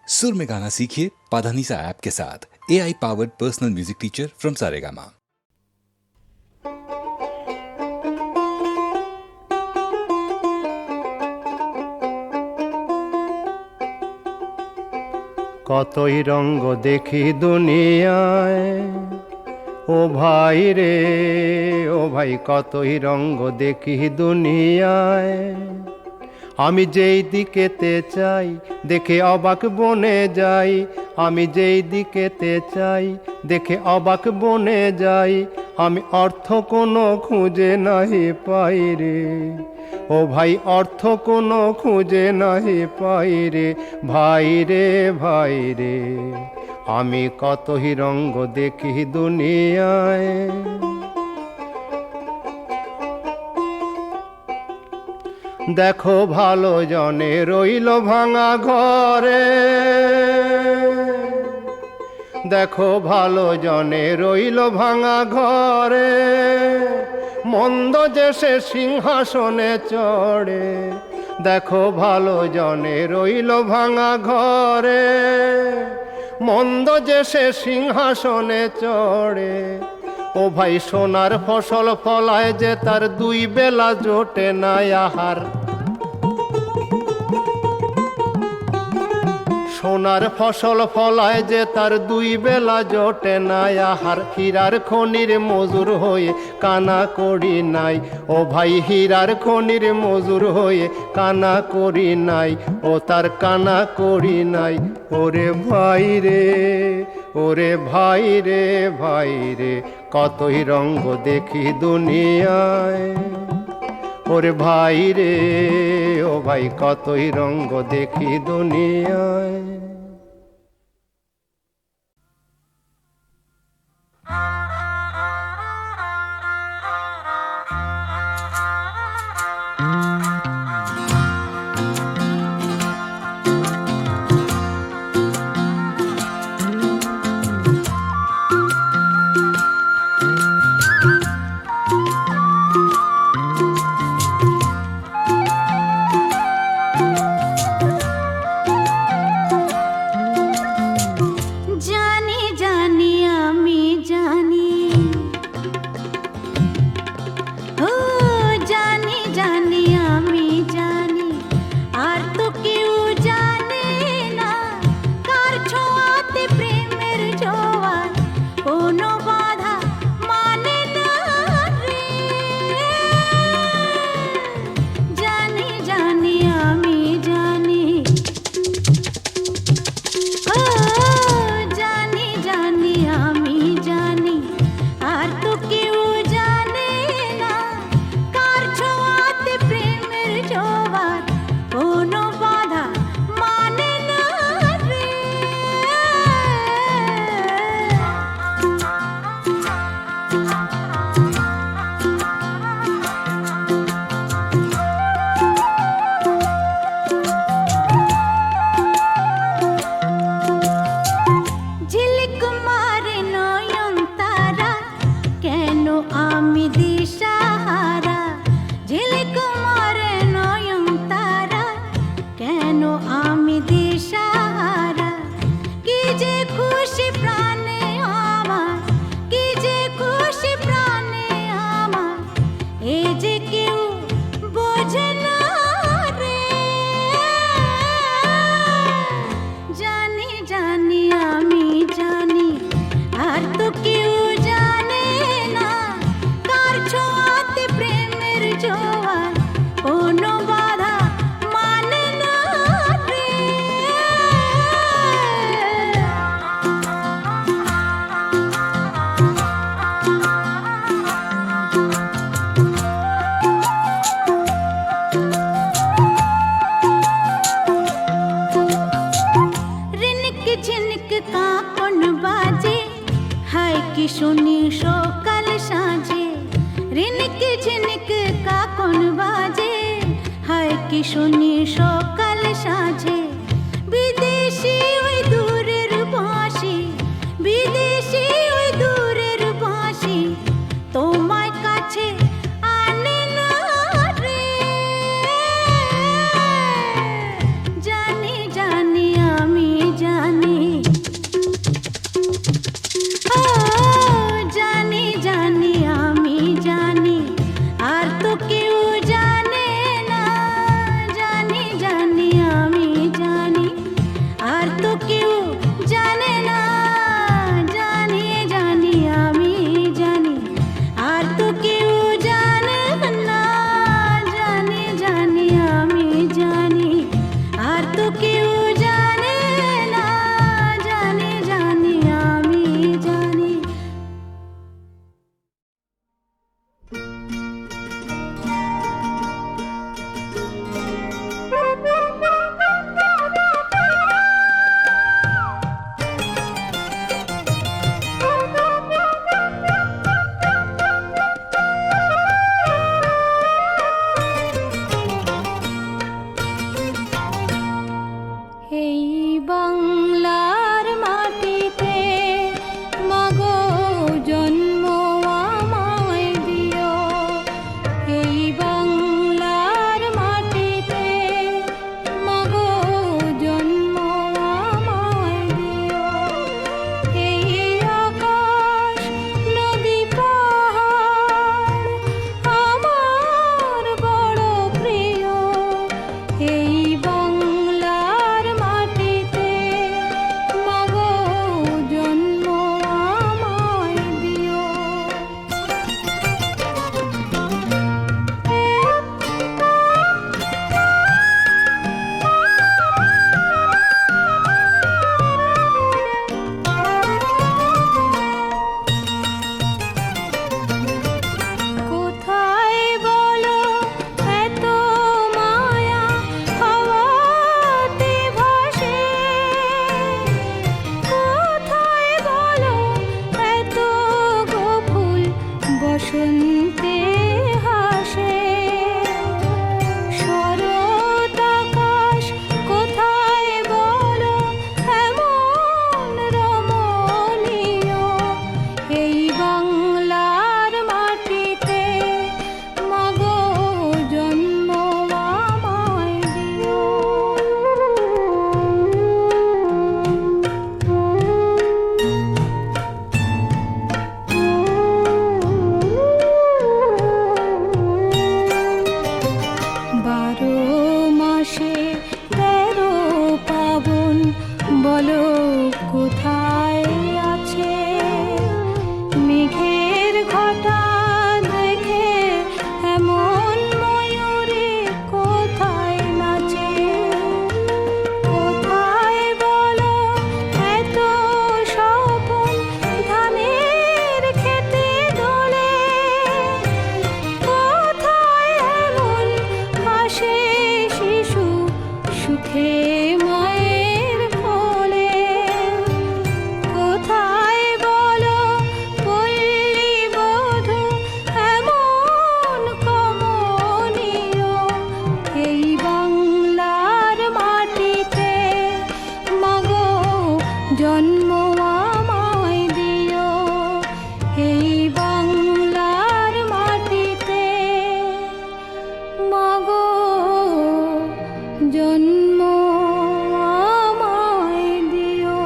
सुर में गाना सीखिए पाधानीसा ऐप के साथ। AI powered personal music teacher from Saregama. কতই রঙ্গ দেখি দুনিয়ায়, ও ভাই রে ও ভাই, কতই রঙ্গ দেখি দুনিয়ায়। আমি যেই দিকেতে চাই দেখে অবাক বনে যাই, আমি যেই দিকেতে চাই দেখে অবাক বনে যাই। আমি অর্থ কোনো খুঁজে নাহি পাই রে, ও ভাই অর্থ কোনো খুঁজে নাহি পাই রে, ভাই রে ভাই রে। আমি কতই রঙ্গ দেখি দুনিয়ায়। দেখো ভালো জনে রইল ভাঙা ঘরে, দেখো ভালো জনে রইল ভাঙা ঘরে। মন্দ যে সে সিংহাসনে চড়ে, দেখো ভালো জনে রইল ভাঙা ঘরে। মন্দ যে সে সিংহাসনে চড়ে, ও ভাই সোনার ফসল ফলায় যে তার দুই বেলা জোটে না আহার। সোনার ফসল ফলায় যে তার দুই বেলা জোটে না আহার। হীরার খনির মজুর হয়ে কানা করি নাই, ও ভাই হীরার খনির মজুর হয়ে কানা করি নাই, ও তার কানা করি নাই। ওরে ভাই রে ওরে ভাই রে ভাই রে, কতই রঙ্গ দেখি দুনিয়ায়। ওরে ভাই রে ও ভাই, কতই রঙ্গ দেখি দুনিয়ায়। শুনি সকাল সাঁঝে, রিনিক ঝিনিক কাকন বাজে, হায় কি শুনি সকাল সাঁঝে। বিদেশি ওই দূরের বাঁশি, বিদেশি ওই দূরের বাঁশি, তোমার কাছে আনে না রে। জানি জানি আমি বাংলার মাটিতে মাগো জন্ম আমায় দিও, এই বাংলার মাটিতে মাগো জন্ম আমায় দিও। এই আকাশ নদী পাহাড় আমার বড় প্রিয়, এই বাংলার মাটিতে মাগো জন্ম আমায় দিও। কোথায় বলো এত মায়া হাওয়াতে ভাসে, কোথায় বলো এত গোকুল বসন্তে হাসে, শরৎ আকাশ কোথায় বলো এমন রমণীয়, এই বাংলার মাটিতে মাগো জন্ম আমায় দিও। বারো মাসে 13 পাবন বলো কোথায় আছে, মেঘের ঘটা দেখে এমন ময়ূরে কোথায় নাচে, কোথায় বলো এত স্বপন ধানের খেতে দোলে, কোথায় এমন হাসে শিশু সুখে মায়ের কোলে, কোথায় বলো পল্লী বধূ এমন কমনীয়, এই বাংলার মাটিতে মাগো জন্ম আমায় দিও, এই বাংলার মাটিতে মাগো জন্ম আমায় দিও।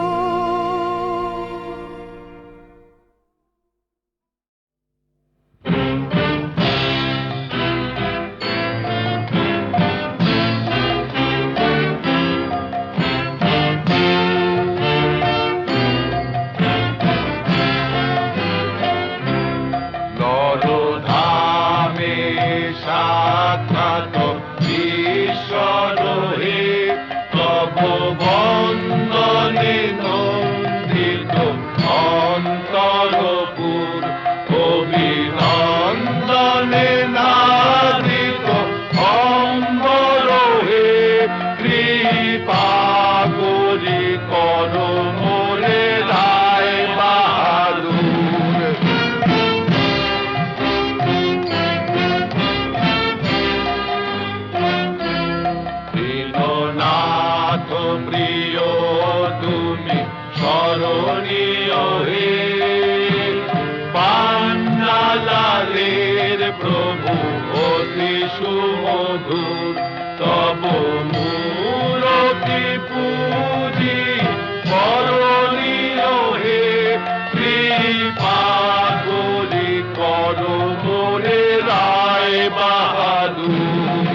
নরধামে সাক্ষাৎ ঈশ্বর হে, তব বন্দনে নন্দিত অন্তরপুর, অভিনন্দনে নাদিত অম্বর হে, কৃপা করি কর মোরে রায় বাহাদুর। দীননাথ প্রিয় তুমি স্মরণীয় হে, পান্নালালের প্রভু অতি সুমধুর, তব মূরতি পূজি করণীয় হে, কৃপা করি কর মোরে রায় বাহাদুর।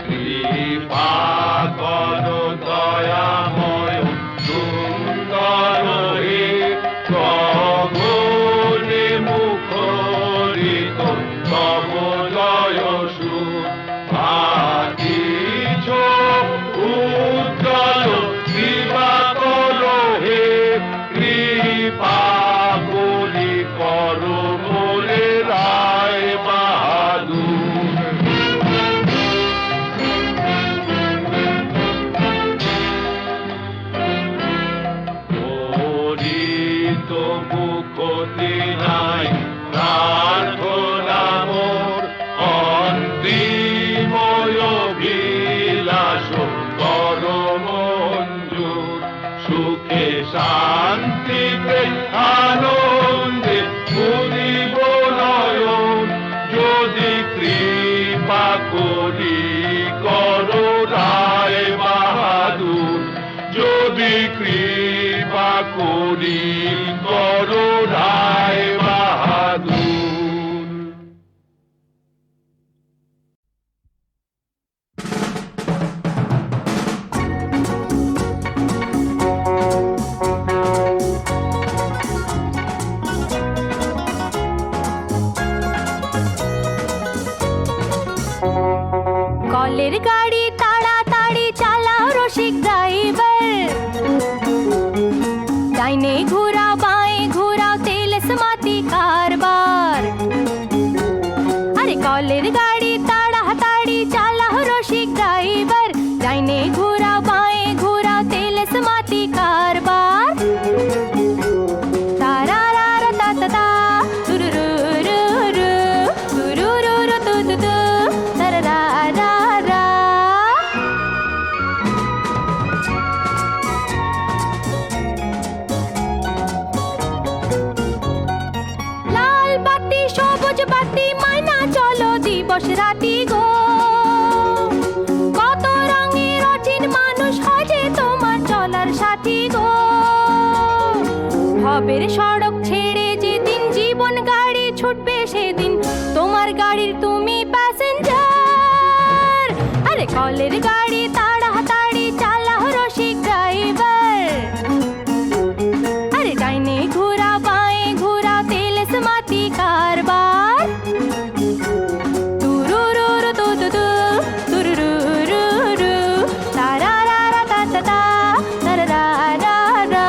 কৃপা কৃপা করি করো রায় বাহাদুর, যদি কৃপা করি করো রায় বাহাদুর। কলের গাড়ি তাড়াতাড়ি চালাও রসিক ড্রাইভার, ডাইনে ঘুরাও বাঁয়ে ঘুরাও তেল সমাতি কারবার। আরে কলের গাড়ি তাড়াতাড়ি চালাও রসিক ড্রাইভার, ডাইনে ঘুরাও বাঁয়ে ঘুরাও তেল সমাতি কারবার। তারারারা তা তা তা, তুরুরুরুরু, তুরুরুরু তু তু তু, তারারারা। লাল বাতি সবুজ বাতি মাইনা চলো দিবস রাতি গো, কত রঙের অচিন মানুষ হয় যে তোমার চলার সাথী গো। ভবের সড়ক ছেড়ে যেদিন জীবন গাড়ি ছুটবে সেদিন তোমার গাড়ির তুমি প্যাসেঞ্জার। আরে কলের গাড়ি তাড়াতাড়ি চালাও রসিক ড্রাইভার, আরে ডাইনে ঘুরা বাঁয়ে ঘুরা তেল সমাতি কারবার। তুরুরুরু তু তু তু, তুরুরুরুরু, তারারারা তা তা তা, তারারারা।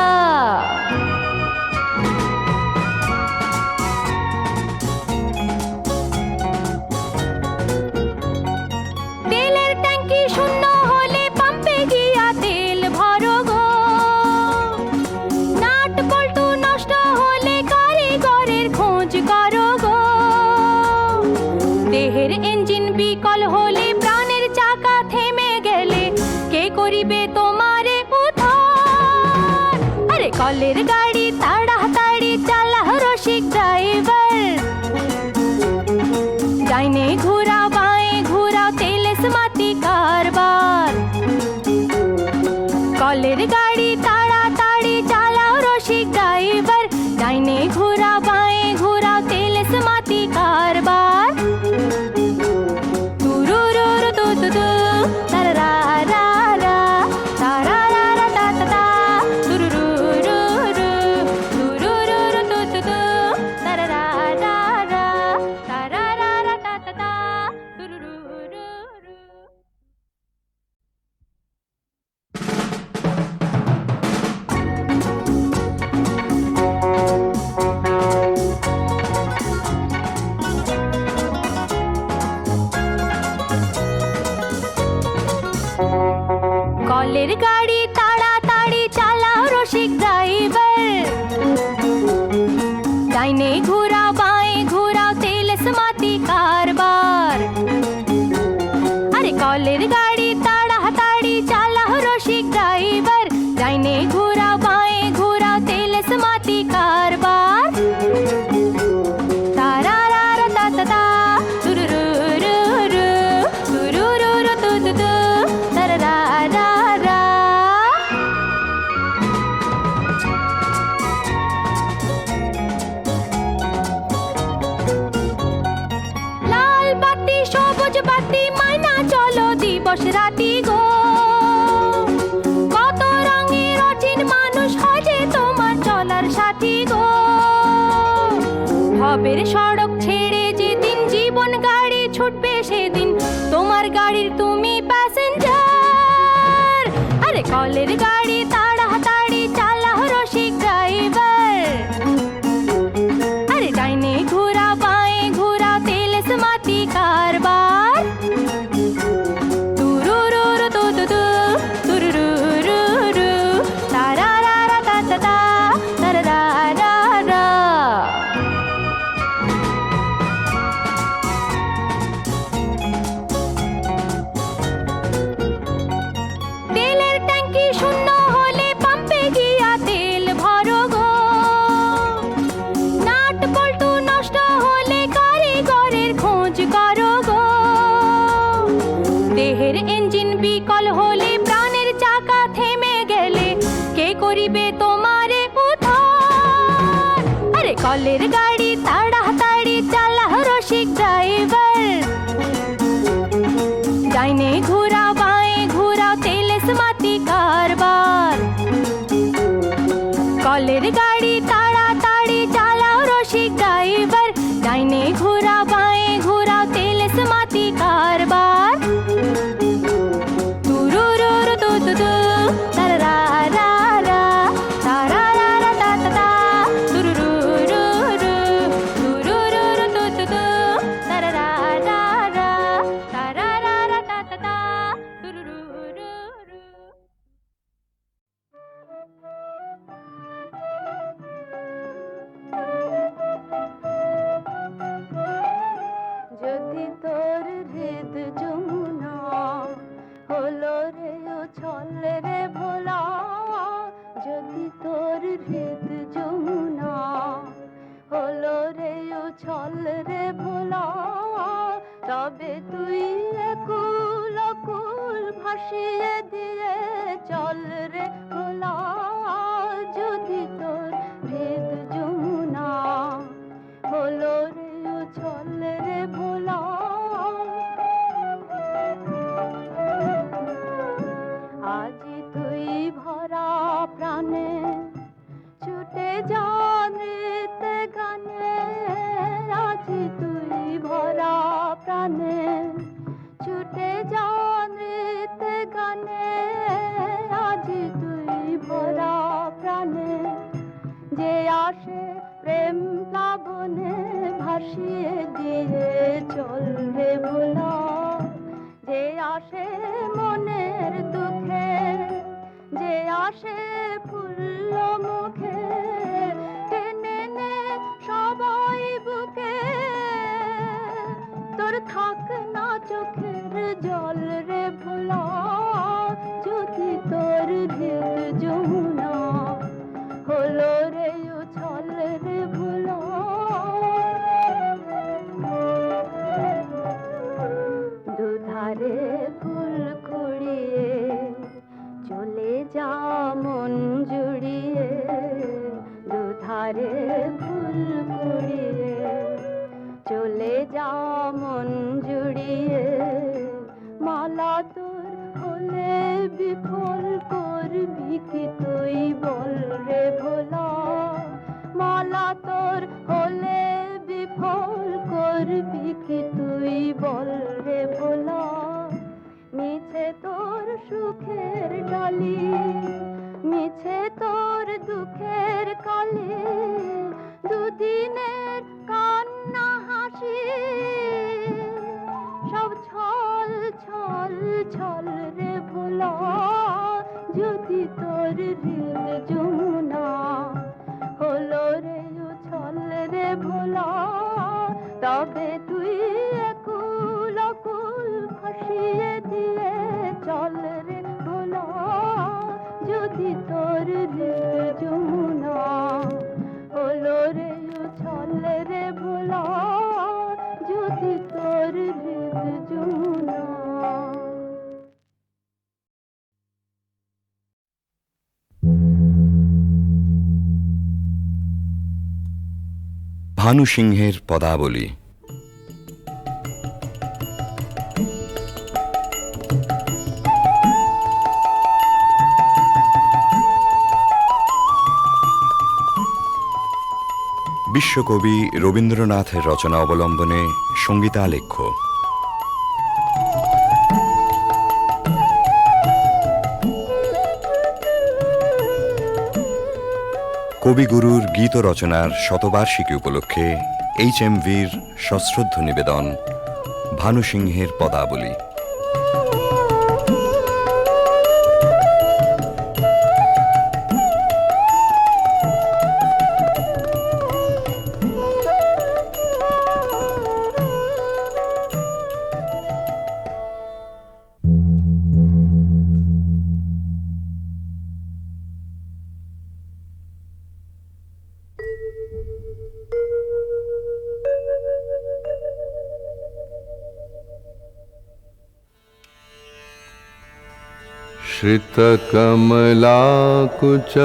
তেলের ট্যাঙ্কি শূন্য হলে পাম্পে গিয়া তেল ভরো গো, নাট বল্টু নষ্ট হলে কারিগরের খোঁজ করো গো। দেহের ইঞ্জিন বিকল হলে প্রাণের চাকা থেমে গেলে কে করিবে তোমারে উদ্ধার। আরে কলের গাড়ি তাড়াতাড়ি চালাও রসিক ড্রাইভার, ডাইনে ঘুরাও বাঁয়ে ঘুরাও তেল সমাতি কারবার। কলের গাড়ি তাড়াতাড়ি চালাও রসিক ড্রাইভার, ডাইনে ঘুরাও বাঁয়ে ঘুরাও তেল সমাতি কারবার। তুরুরুরু তু তু তু, তারারারা, তারারারা তা তা তা, তুরুরুরুরু, তুরুরুরু তু তু তু, তারারারা, তারারারা তা তা তা, তুরুরুরুরু। কলের গাড়ি তাড়াতাড়ি চালাও রসিক ড্রাইভার, ডাইনে ঘুরাও বাঁয়ে ঘুরাও তেল সমাতি কারবার। আরে কলের গাড়ি তাড়াতাড়ি চালাও রসিক ড্রাইভার, ডাইনে ঘুরাও বাঁয়ে ঘুরাও তেল সমাতি কারবার। তারারারা তা তা তা, তুরুরুরুরু, তুরুরুরু তু তু তু, তারারারা। লাল বাতি সবুজ বাতি মাইনা চলো দিবস রাতি গো, কত রঙের অচিন মানুষ হয় যে তোমার চলার সাথী গো। ভবের সড়ক ছেড়ে যেদিন জীবন গাড়ি ছুটবে সেদিন তোমার গাড়ির তুমি প্যাসেঞ্জার। আরে কলের গাড়ি তাড়াতাড়ি চালাও রসিক ড্রাইভার, আরে ডাইনে ঘুরা বাঁয়ে ঘুরা তেল সমাতি কারবার। তুরুরুরু তু তু তু, তুরুরুরুরু, তারারারা তা তা তা, তারারারা। তেলের ট্যাঙ্কি শূন্য হলে কলের গাড়ি তাড়াতাড়ি চালা রসিক ড্রাইভার, ডাইনে ঘুরাও বাঁয়ে ঘুরাও তেলেস মাতি কারবার। কলের গাড়ি তাড়াতাড়ি চালাও রসিক ড্রাইভার, ডাইনে ঘুরাও বাঁয়ে ঘুরাও তেলেস মাতি কারবার। তুরুরুরু তু তু তু, তারা রা রা, তারা রা রা তা তা তা, তুরুরুরু, তুরুরুরু তু তু তু, তারা রা রা রা, তারা রা রা তা তা তা, তুরুরুরু। যদি তোর হৃদ যমুনা হলো রে উছল রে ভোলা, যদি তোর হৃদ যমুনা হলো রে উছল রে ভোলা, তবে তুই একুল অকুল ভাসিয়ে দিয়ে চল রে ভোলা। যদি তোর হৃদ যমুনা হলো রে উছল রে ভোলা, আজি তুই ভরা প্রাণে ছুটে যা নৃত্য গানে, আজি তুই ভরা প্রাণে ছুটে যা নৃত্য গানে, আজি তুই ভরা প্রাণে যে আসে প্রেম প্লাবনে ভাসিয়ে দিয়ে চল রে ভোলা। যে আসে মনের দুঃখে, যে আসে ফুল্ল মুখে, টেনে নে সবাই বুকে, তোর থাক না চোখের জল রে ভোলা। যদি তোর হৃদ যমুনা হলো রে উছল রে ভোলা, দুধারে ফুল কুড়িয়ে চলে যা মন জুড়িয়ে, দুধারে ফুল কুড়িয়ে চলে যা মন জুড়িয়ে, মালা তোর হলে বিফল করবি কি তুই বল রে ভোলা। মালা তোর হলে বিফল করবি কি তুই বল রে ভোলা। মিছে তোর সুখের ডালি, মিছে তোর দুঃখের কালি, দুদিনের কান্না হাসি, সব ছল ছল ছল রে ভোলা। যদি তোর হৃদ যমুনা হলো রে উছল রে ভোলা, তবে তুই একুল অকুল ভাসিয়ে দিয়ে চল রে ভোলা। যদি তোর হৃদ যমুনা হলো রে উছল রে ভোলা, যদি তোর হৃদ যমুনা। ভানু সিংহের পদাবলী। বিশ্বকবি রবীন্দ্রনাথের রচনা অবলম্বনে সঙ্গীতালেখ্য। কবিগুরুর গীত রচনার শতবার্ষিকী উপলক্ষে HMVর সশ্রদ্ধ নিবেদন ভানু সিংহের পদাবলী।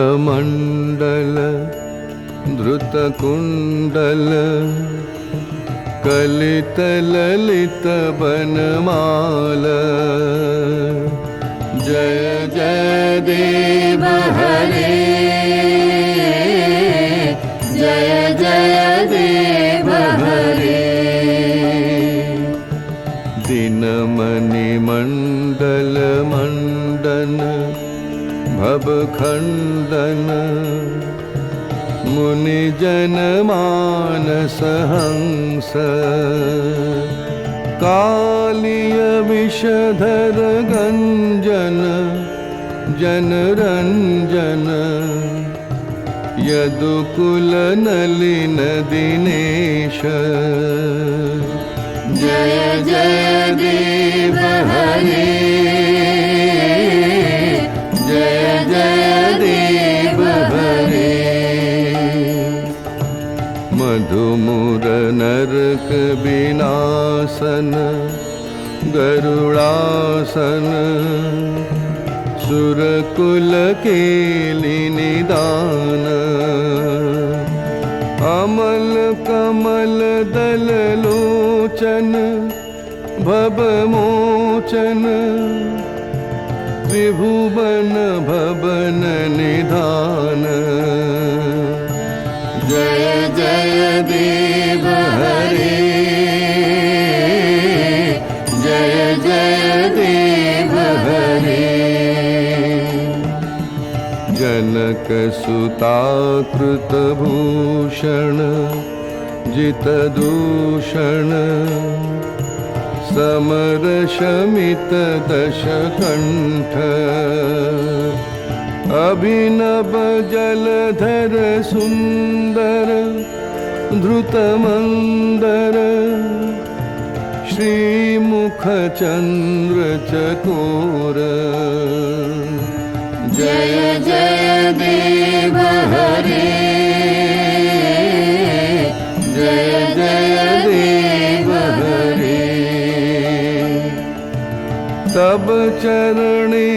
श्रितकमलाकुचमण्डल धृतकुण्डल कलितललितवनमाल जय जय देव हरे जय जय देव हरे दिनमणिमण्डल मण्डन भवखण्डन मुनिजन मानस हंस कालिय विषधर गंजन जनरंजन यदुकुल नलिन दिनेश जय जय देव हरे जय जय देव हरे मधुमुर नरक विनाशन गरुड़ासन सुरकुल केलि निदान अमल कमल दल लोचन भवमोचन विभुवन भवन निधान जय जय देव हरे जय जय देव हरे जनक सुता कृत भूषण जित दूषण समर शमित दश कंठ अभिनव जलधर सुंदर धृतमंदर श्रीमुख चंद्र चकोर जय जय देव हरे जय जय देव हरे तब चरणे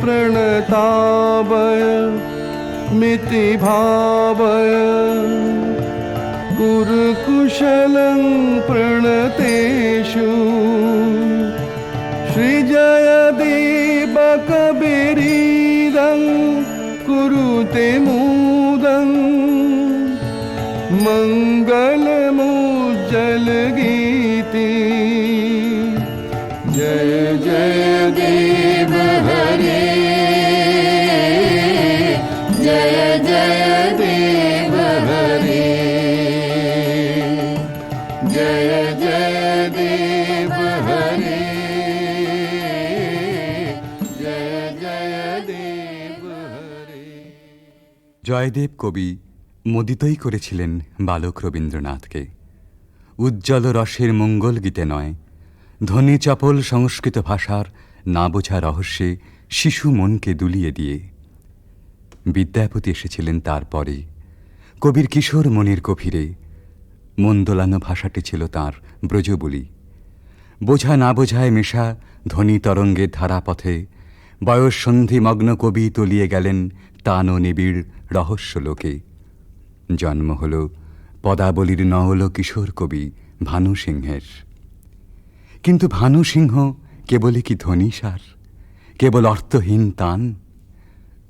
प्रणतावय मिति भावय कुरुकुशलं प्रणतेषु श्रीजयदेवकबीरीदं कुरुते मुदं मङ्गलमुज्जलगीति जय जय देव हरे जय जय देव हरे जय जय देव हरे जय जय देव हरे জয়দেব কবি মোদিতই করেছিলেন বালক রবীন্দ্রনাথকে উজ্জ্বল রসের মঙ্গল গীতে নয়, ধ্বনি চপল সংস্কৃত ভাষার না বোঝা রহস্যে শিশু মনকে দুলিয়ে দিয়ে। বিদ্যাপতি এসেছিলেন তারপরে, কবির কিশোর মনের গভীরে। মন দোলানো ভাষাটি ছিল তাঁর ব্রজবুলি। বোঝা না বোঝায় মেশা ধ্বনি তরঙ্গের ধারাপথে বয়স সন্ধিমগ্ন কবি তলিয়ে গেলেন তান ও নিবিড় রহস্য লোকে। জন্ম হল পদাবলীর নওল কিশোর কবি ভানু সিংহের। কিন্তু ভানু সিংহ কেবলই কি ধ্বনিসার, কেবল অর্থহীন তান?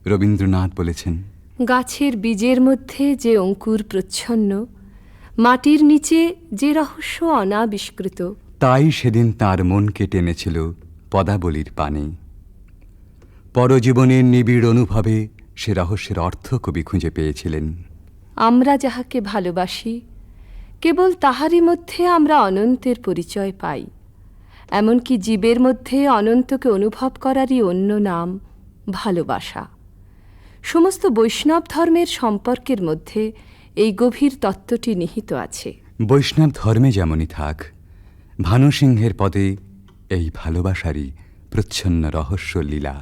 রবীন্দ্রনাথ বলেছেন, গাছের বীজের মধ্যে যে অঙ্কুর প্রচ্ছন্ন, মাটির নিচে যে রহস্য অনাবিষ্কৃত, তাই সেদিন তার মনকে টেনেছিল পদাবলীর পানে। পরজীবনের নিবিড় অনুভবে সে রহস্যের অর্থ কবি খুঁজে পেয়েছিলেন। আমরা যাহাকে ভালোবাসি কেবল তাহারই মধ্যে আমরা অনন্তের পরিচয় পাই। এমনকি জীবের মধ্যে অনন্তকে অনুভব করারই অন্য নাম ভালোবাসা। সমস্ত বৈষ্ণব ধর্মের সম্পর্কের মধ্যে এই গভীর তত্ত্বটি নিহিত আছে। বৈষ্ণব ধর্মে যেমনই থাক, ভানু সিংহের পদে এই ভালোবাসারই প্রচ্ছন্ন রহস্য লীলা।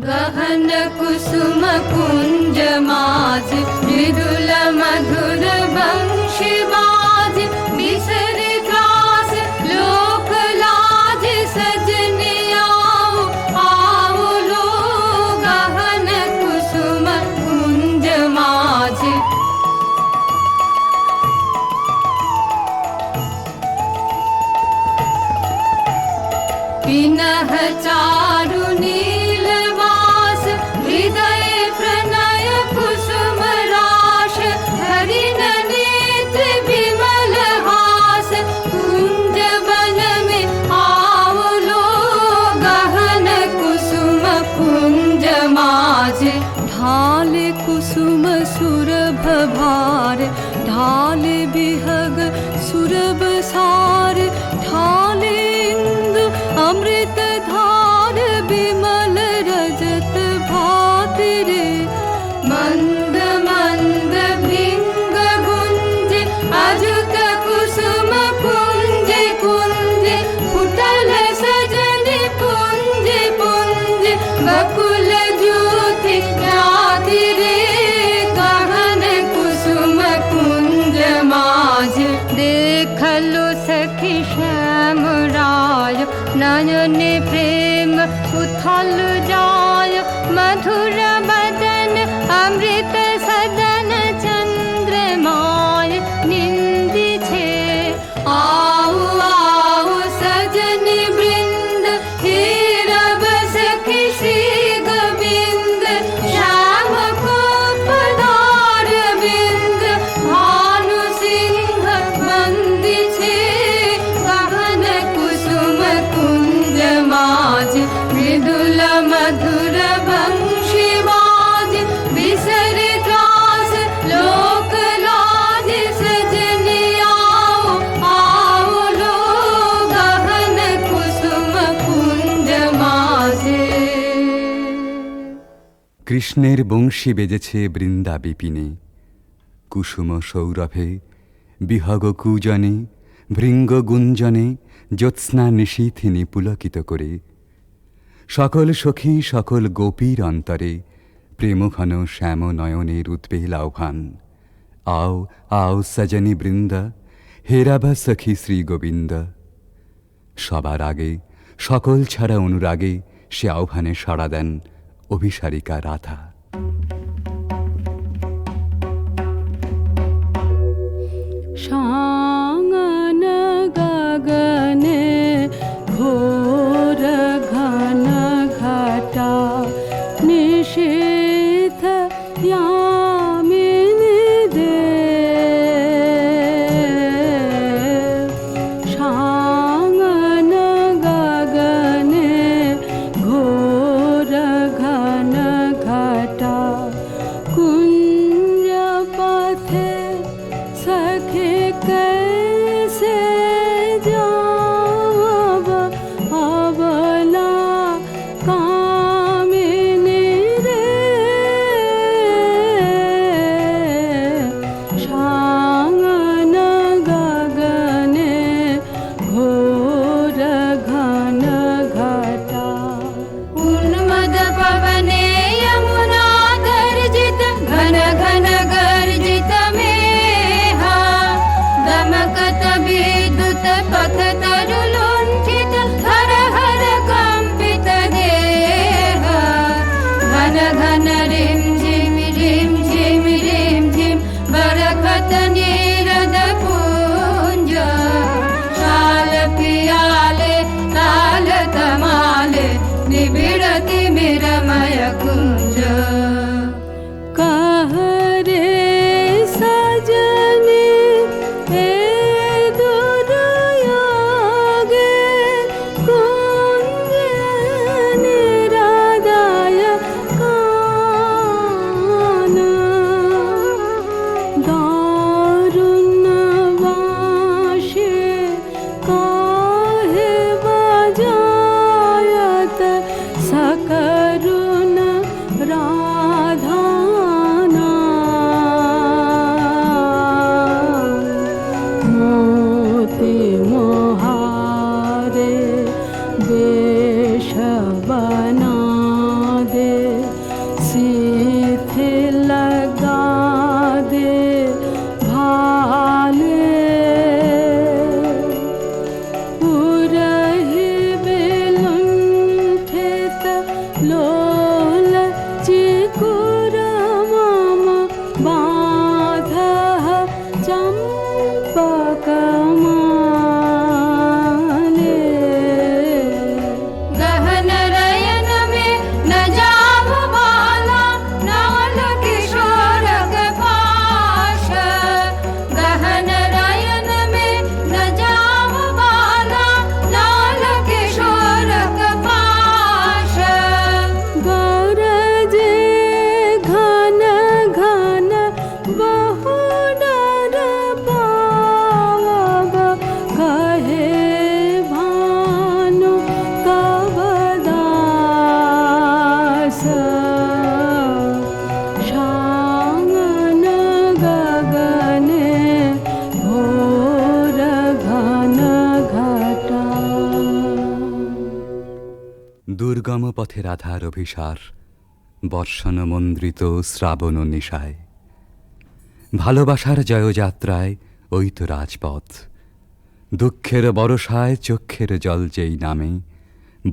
गहन कुसुम कुंज माज मृदुल मधुर वंशी बाज बिसरे त्रास लोक लाज सजने आओ आओ लो गहन कुसुम कुंज माज पिनह चारु नीलवास हृदय प्रणय कुसुम राश हरिण नेत्र विमल हास कुंज वन में आओ लो गहन कुसुम कुंज माज ढाल कुसुम सुरभ भार ढाल बिहग सुरभ सार ढाल इंदु अमृत धार विमल रजत भात रे मंद मंद भृंग गुंज अजुत कुसुम कुंज कुंज फुटल सजन पुंज पुंज बकुल ज्योति राति रे गहन कुसुम कुंज माज देखलो सखी श्याम राय नयन प्रेम उथल जाय मधुर बदन अमृत सदन चंद्रमाय निंदी छे आओ आओ सजन वृंद हे रब सखी श्री गोविंद श्याम को पधार बिंद भानु सिंह बंदी छे गहन कुसुम कुंज माज मृदुल मधुर वंशी बाज बिसरे त्रास लोक लाज सजने आओ आओ लो गहन कुसुम कुंज माजे কৃষ্ণের বংশী বেজেছে বৃন্দা বিপিনে কুসুম সৌরভে বিহগ কূজনে ভৃঙ্গ গুঞ্জনে জ্যোৎস্না নিশীথিনী পুলকিত করে সকল সখী সকল গোপীর অন্তরে প্রেমঘন শ্যাম নয়নের উদ্বেল আহ্বান আও আও সজনী বৃন্দা হেরাবা সখী শ্রী গোবিন্দ সবার আগে সকল ছাড়া অনুরাগে সে আহ্বানে সাড়া দেন অভিসারিকা রাধা शांगन गगने घोर घन घटा निशीथ यामिनी दे शांगन गगने घोर घन घटा कुंज पथे सखे कर দুর্গম পথে রাধার অভিসার, বর্ষণ মন্দ্রিত শ্রাবণ নিশায়। ভালোবাসার জয়যাত্রায় ওই তো রাজপথ, দুঃখের বরষায় চক্ষের জল যেই নামে,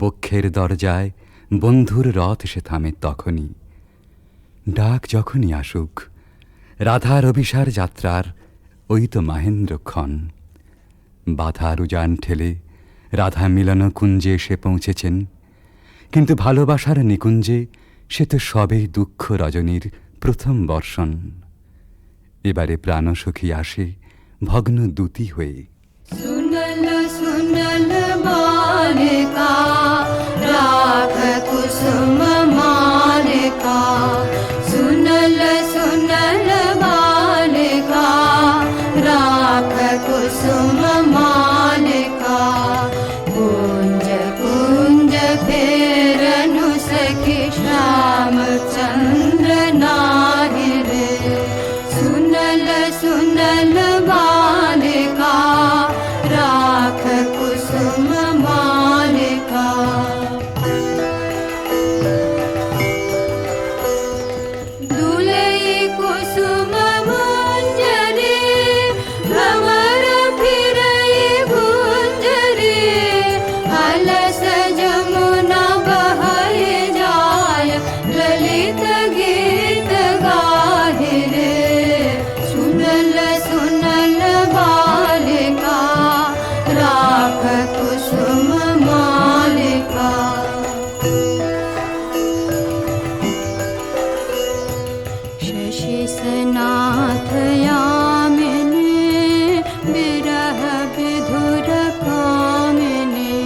বক্ষের দরজায় বন্ধুর রথ এসে থামে তখনই। ডাক যখনই আসুক, রাধার অভিসার যাত্রার ওই তো মাহেন্দ্রক্ষণ। বাধার উজান ঠেলে রাধা মিলন কুঞ্জে এসে পৌঁছেছেন, কিন্তু ভালোবাসার নিকুঞ্জে সে তো সবেই দুঃখ রজনীর প্রথম বর্ষণ। এবারে প্রাণসখী আসে ভগ্ন দূতি হয়ে। सुनल सुनल बालिका राख कुसुम मालिका, सुनल सुनल बालिका राख कुसुम मालिका। कुंज कुंज फेरनु सखी श्याम चंद्र नाहि रे, सुनल सुनल बालिका राख कुसुम मालिका। दुलई कुसुम मंजरी भंवर फिरई गुंजरी, अलस जमुना बहै जाय ललित गीत गाहि रे, सुनल सुनल बालिका राख कुसुम मालिका। शशि सनाथ यामिनी विरह विधुर कामिनी,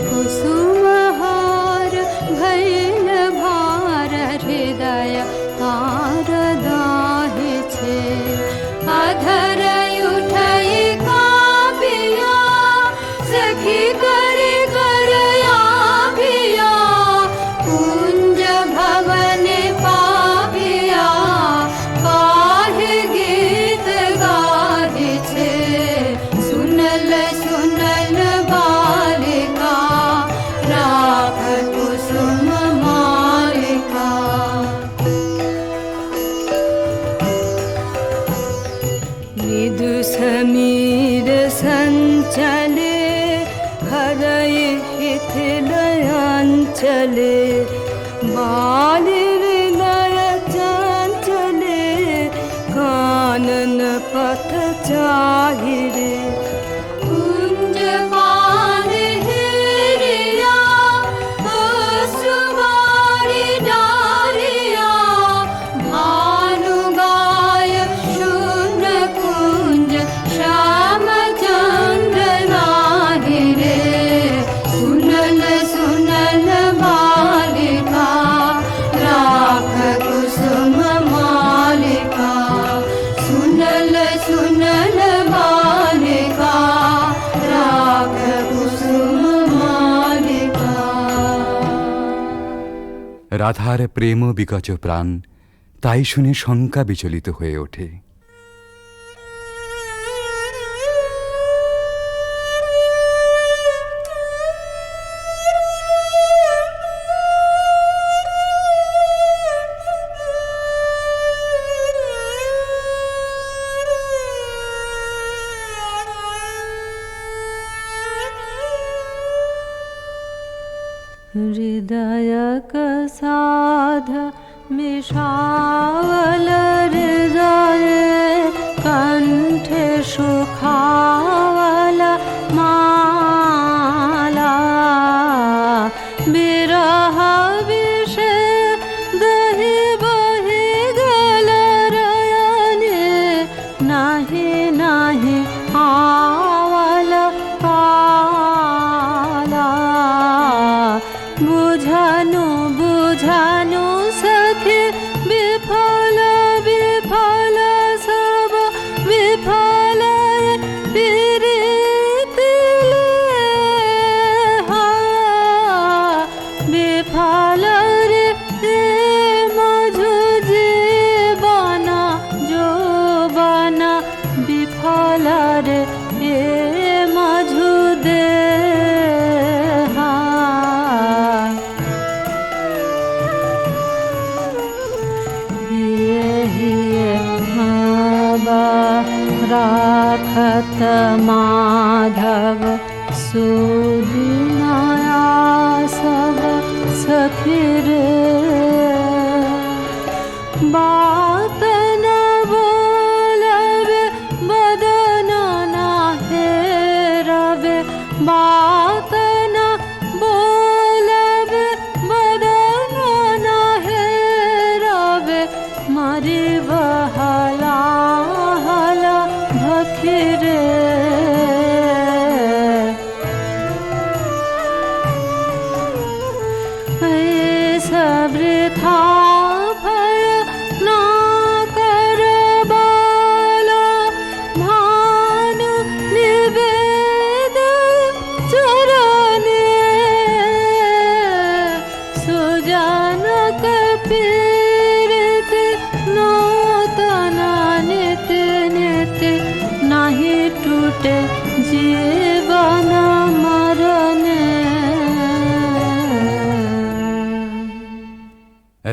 कुसुमहार भैल भार हृदय तार दाहि छे। अधर उठई कापिया सखी करे करया पिया, कुंज भवन पापिया काहे गीत गाहि छे। सुनल सुनल बालिका राख कुसुम मालिका। मृदु समीर संचले हरय हिथिलयांचले, बालि हृदय चंचले कानन पथ चाहि रे। कुंज पान हेरिया सुवारी डारिया, भानु गाय शून्य कुंज श्याम चंद्र नाहि रे, सुनल सुनल बालिका राख कुसुम मालिका। सुनल सुनल बालिका राख कुसुम मालिका। রাধার প্রেম বিকচ প্রাণ, তাই শুনে শঙ্কা বিচলিত হয়ে ওঠে। हृदय साध मिषावल हृदय, कंठे सुखावल माला। विरह विषे दहि बहि गल रयने, नाही नाही आवल पाला। बुझानु बुझानु सखी विफल विफल सब विफल प्रीति लेहा, विफल रे मझु जीवन जोबन, विफल रे मझु देहा।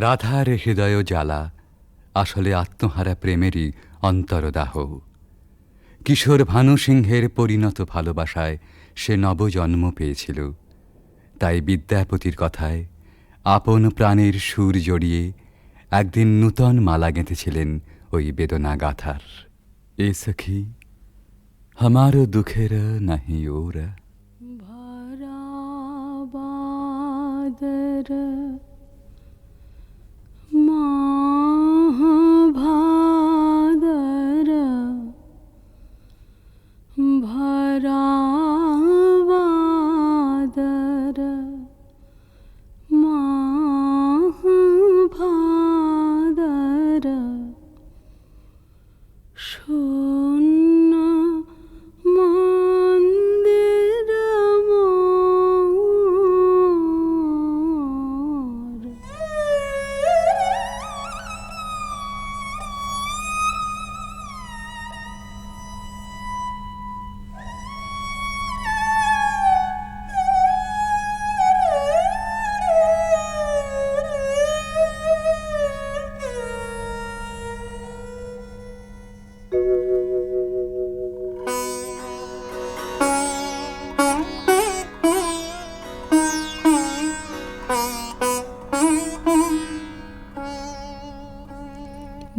রাধার হৃদয় জ্বালা আসলে আত্মহারা প্রেমেরই অন্তরদাহ। কিশোর ভানু সিংহের পরিণত ভালোবাসায় সে নবজন্ম পেয়েছিল। তাই বিদ্যাপতির কথায় আপন প্রাণের সুর জড়িয়ে একদিন নূতন মালা গেঁথেছিলেন ওই বেদনা গাথার। এ সখী हमारो दुखेर नहीं ओर। भरा बादर माह भादर भरा बादर माह भादर শূন্য মন্দির মোর।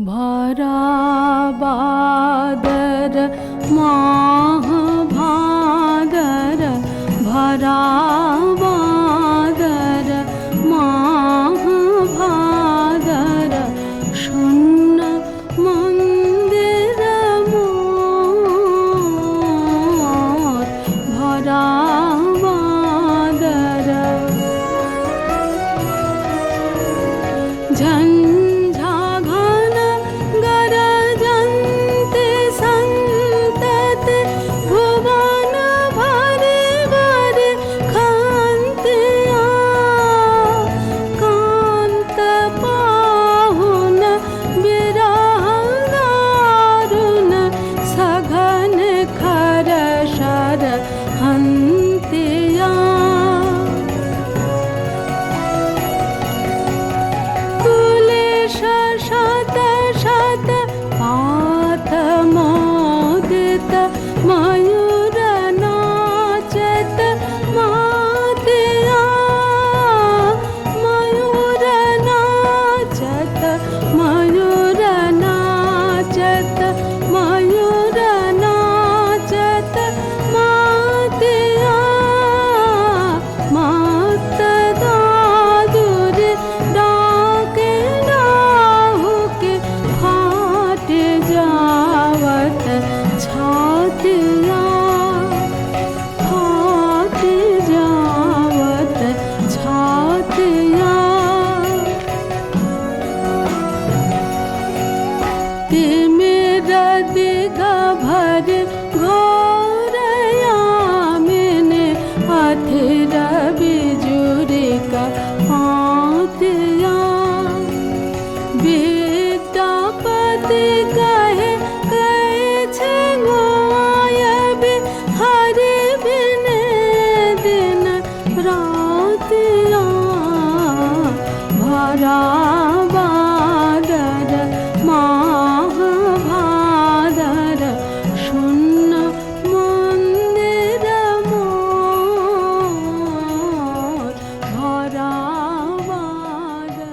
भरा बादर माह भादर भरा बादर माह भादर शून्य मंदिर मोर। भरा बादर झंझा घन गरजन्ते सन्तते भुवन भरे भरे खान्त्या कान्त पाहुन विरह दारुण सघन खर शर हन्त्या कुलेश शत शत पात मोदित मयूर नाचत मातिया मयूर नाचत मयूर नाचत मयूर नाचत मातिया मात दादुर डाके डाहुके फाट जावत छातिया फाट जावत छातिया मेरा दिगा भर घोरया मैंने अथिर बिजुरी का पातिया विद्यापति कहे कैछे गोयबे हरि बिने दिन रातिया। भरा बादर माह भादर शून्य मंदिर मोर। भरा बादर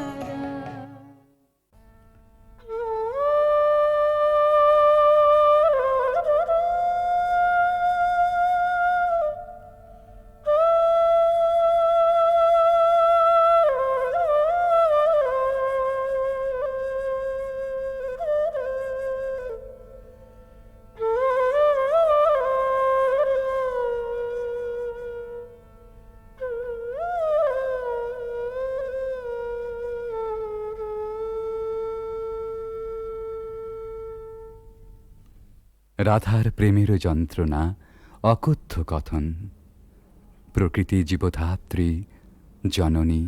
রাধার প্রেমের যন্ত্রণা অকথ্য কথন। প্রকৃতি জীবধাত্রী জননী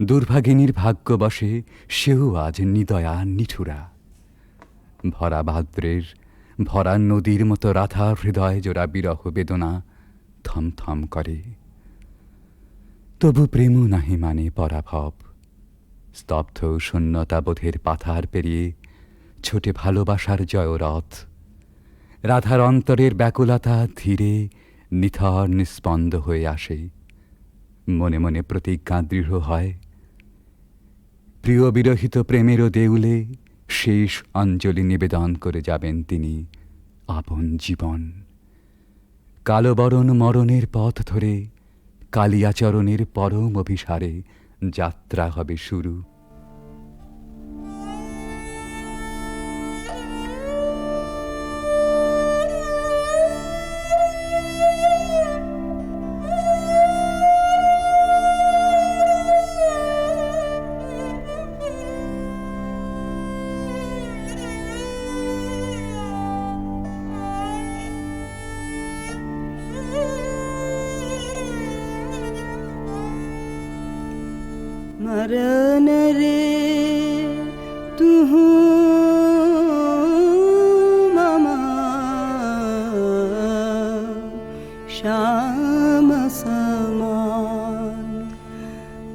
দুর্ভাগিনীর ভাগ্যবশে সেও আজ নিদয়া নিঠুরা। ভরা ভাদ্রের ভরা নদীর মতো রাধার হৃদয় জোড়া বিরহ বেদনা থমথম করে। তবু প্রেমও নাহি মানে পরাভব। স্তব্ধ শূন্যতাবোধের পাথার পেরিয়ে ছোটে ভালোবাসার জয়রথ। রাধার অন্তরের ব্যাকুলতা ধীরে নিথর নিস্পন্দ হয়ে আসে। মনে মনে প্রতিজ্ঞা দৃঢ় হয়, প্রিয় বিরহিত প্রেমেরও দেউলে শেষ অঞ্জলি নিবেদন করে যাবেন তিনি আপন জীবন। কালবরণ মরণের পথ ধরে কালিয়াচরণের পরম অভিসারে যাত্রা হবে শুরু। मरन रे तू ममा श्याम समान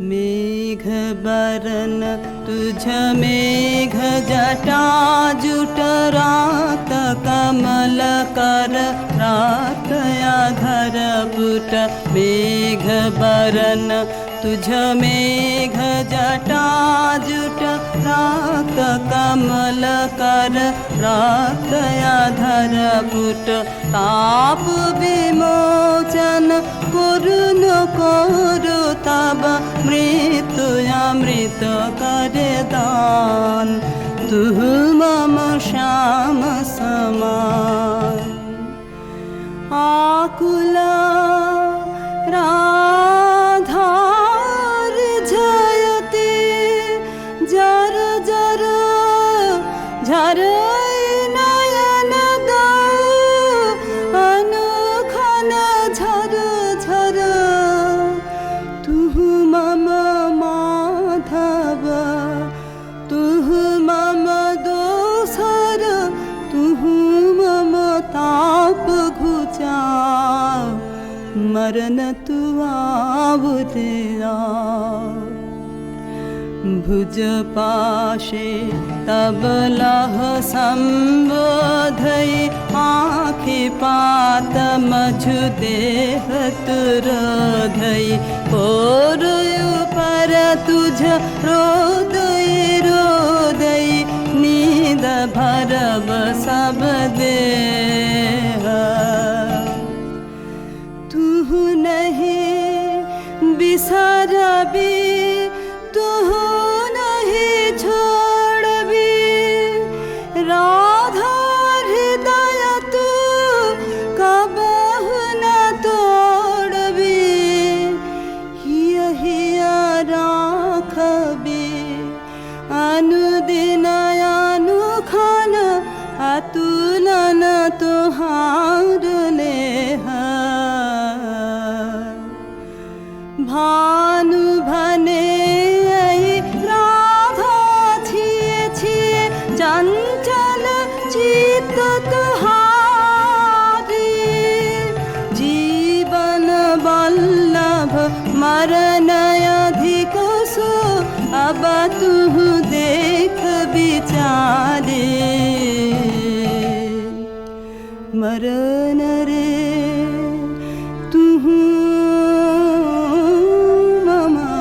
मेघ बरन तुझ मेघ जटा जुट रात कमल कर रात आधर पुट मेघ बरन तुझ मेघ जटा जुट रात कमल कर रात आधर पुट ताप विमोचन करुण करु तब मृत्यु अमृत करे दान तू मम श्याम समान आकुला राधार जयते जर जर झर नयन अनुखन झर झर तू मम माधव तू मम दोसर तू मम ताप घुचा मरन तू आवुदिया भुज पाशे तब लह संबोधई आँखि पात मझु देह तुरोधई कोरयु पर तुझ रोदई रोदई नींद भरब सब देह तू नहीं बिसरबी तू नहीं छोड़बी राधा हृदय तू कबहु न तोड़बी यही राखबी अनुदिन अनुखन अतुलन तुहार लेह भानु भने राधा छिए छिए चंचल चित्त तुहारी जीवन वल्लभ मरण अधिक सो अब तू देख विचारे मरन रे तू ममा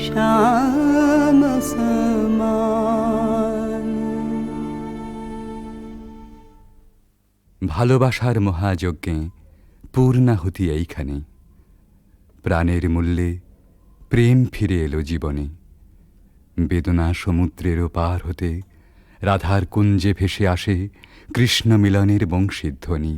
श्याम समान ভালোবাসার মহাযজ্ঞে পূর্ণাহুতি এইখানে। প্রাণের মূল্যে প্রেম ফিরে এলো জীবনে। বেদনা সমুদ্রের পার হতে রাধার কুঞ্জে ভেসে আসে কৃষ্ণ মিলনের বংশীধ্বনি।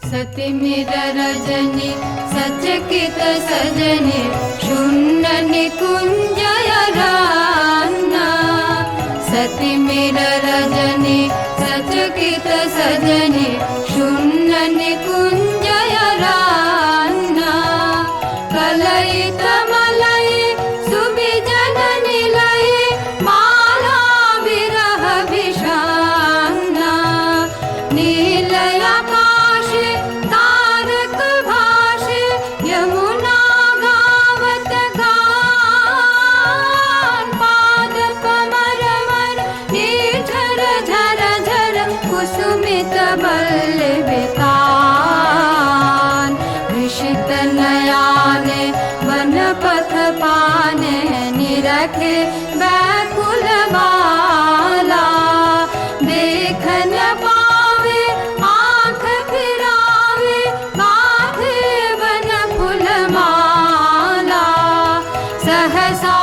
सतिमिर रजनी सचकित सजनी शून्य निकुंजय रान्ना सतिमिर रजनी सचकित सजनी शून्य निकुंजय रान्ना कलयित मलय सुबिजन निलय माला विरह विषान्ना नीलय आकाशे तारक भाषे यमुना गावत गान पाद कमर मर निर्झर झर झर कुसुमित बल्लवितान हृषित नयाने वन पथ पाने निरखे व्याकुल बाला देख न पावे आँख फिरावे गाथे वन फूल माला सहसा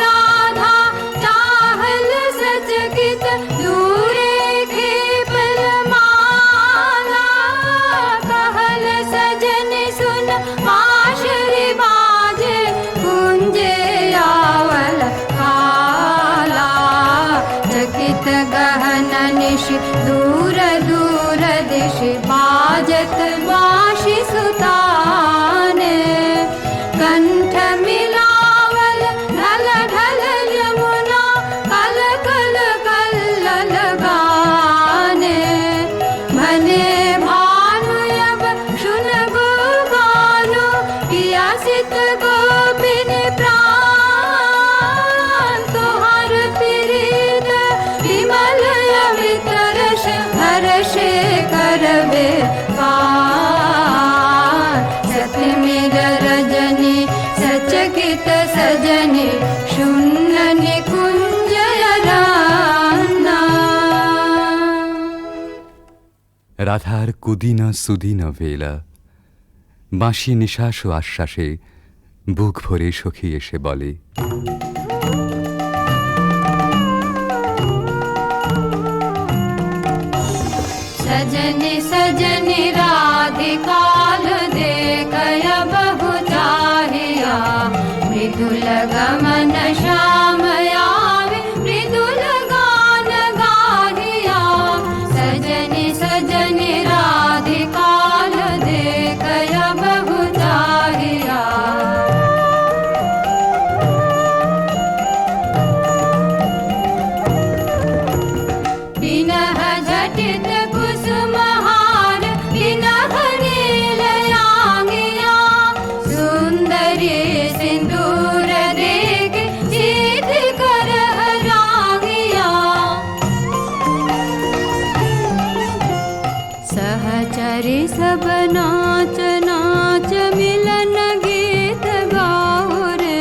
राधा चाहल सचकित दूरे खेपल माला कहल सजन सुन आशरी बाजे कुंजे आवल काला चकित गहन निश दूर दूर दिश बाजत वाशी सुताने कंठ मिलावल ढल ढल यमुना कल कल कल्लल गाने भने भानु अब सुन गो गानो किया सित गोपिन प्राण तोहर प्रीत विमल अवितरश हर्षे करबे पार सतिमिर रजनी सचकित सजनी शून्य निकुंजय रान्ना রাধার কুদিন সুদিন বেলা বাঁশি নিঃশ্বাস ও আশ্বাসে বুক ভরে সখী এসে বলে सजनी सजनी राधिकाल देखय बहु चाहिया मृदुल गमन श्याम आवे मृदुल गान गाहिया सजनी सजनी राधिकाल देखय बहु चाहिया विनह झटित कुसुमहार विनह नीलयांगिया सुंदरी सिंदूर देख सीध कर हरांगिया सहचरी सब नाच नाच मिलन गीत गाओ रे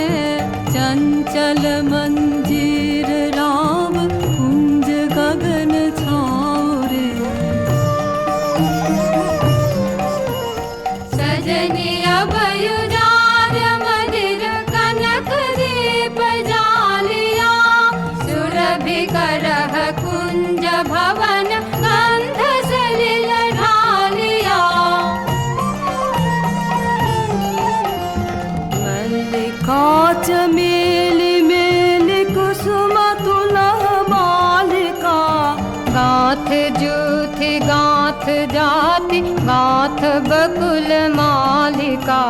चंचल मंजीर राम कुंज गगन छाओ रे सजनी अभयुजार मदिर कनक दीप जालिया सुरभि करह कुंज भवन गंध सलिल ढालिया मल्लिका चमेली मेली कुसुम तुलह बालिका गाथ जूथि गाथ जाति गाथ बकुल मालिका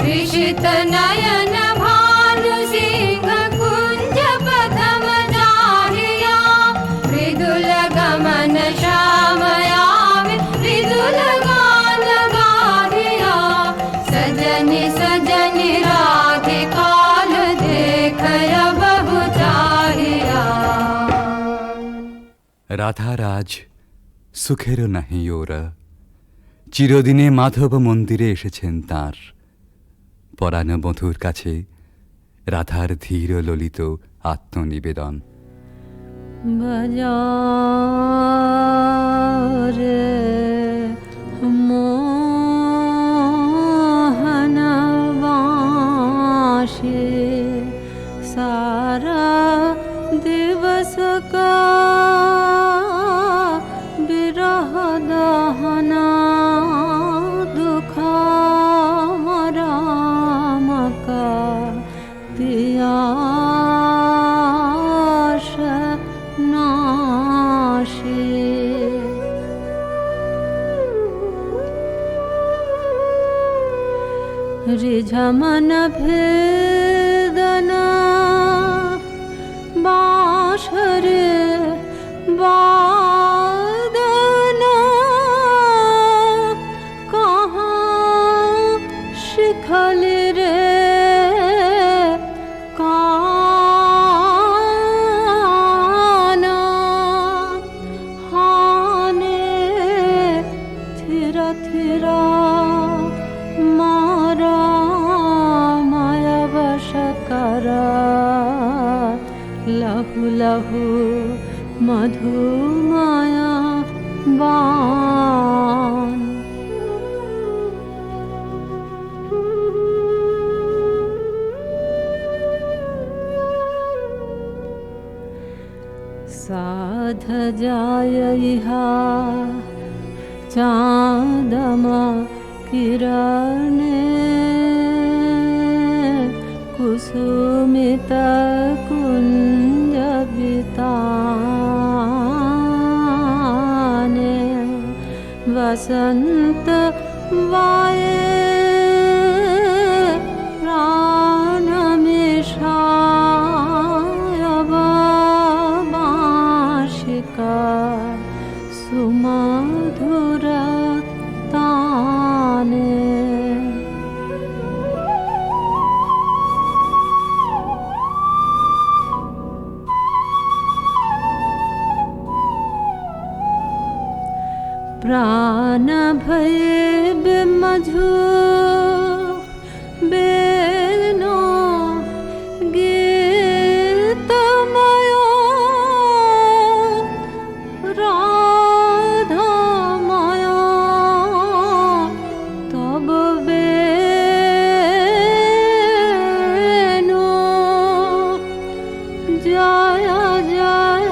विषित नयन भानु सिंह कुंज पथम जाहिया मृदुल गमन श्याम आवे मृदुल गान गाहिया सजनी सजनी राधिकाल देखय बहु चाहिया রাধার আজ সুখেরও নাহি ওরা চিরদিনে মাধব মন্দিরে এসেছেন তাঁর পরাণ বধূর কাছে রাধার ধীর ললিত আত্মনিবেদন बजारे मोहन वाशे सारा दिवस का विरह दहना রিঝামন ভেদনা বাঁশরে বাদনা কहाँ শিখলি রে কানা হানে থিরা থিরা মারা মায়া বশকরা লহু লহু মধু মায়া বান साध जाय इहा चाँदमा किरणे कुसुमित कुंज बिताने वसंत वाये प्राण मिषायवाशिका सुमधुर ताने प्राण भये बिमधु बेनो गीतमयो राधामयो तब बेनो जय जय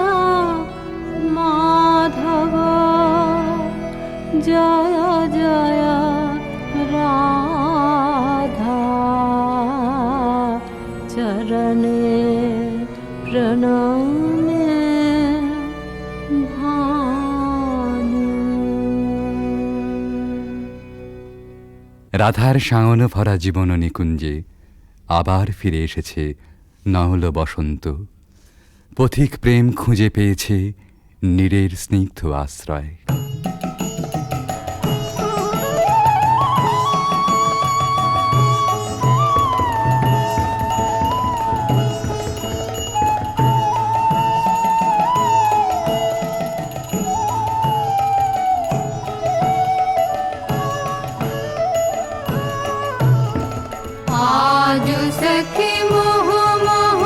माधव जय जय राधा चरणे प्रणामे भानु রাধার শাওন ভরা জীবন নিকুঞ্জে আবার ফিরে এসেছে নহল বসন্ত। পথিক প্রেম খুঁজে পেয়েছে নীরের স্নিগ্ধ আশ্রয়। आज सखी मोह मोह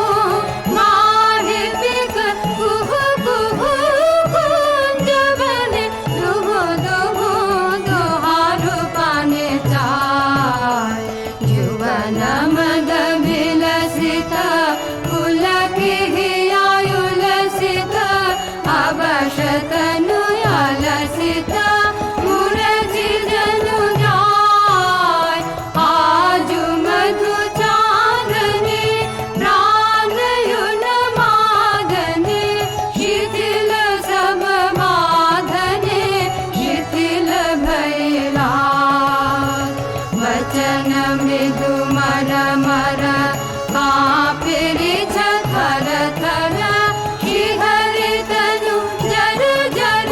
माहे पिक कुह कुह कुंज बने दुह दुह दुहारु पाने चाय जुवन मद विलसित पुलकी हियायुलसित अवशतनु यालसित मुरजी जनु जाय आजु मधु चांदनी प्राणयुन मादने शिथिल सब बाधने शिथिल भैला वचन मृदु मर मर कापिरि थर थर श्रीहरि तनु जर जर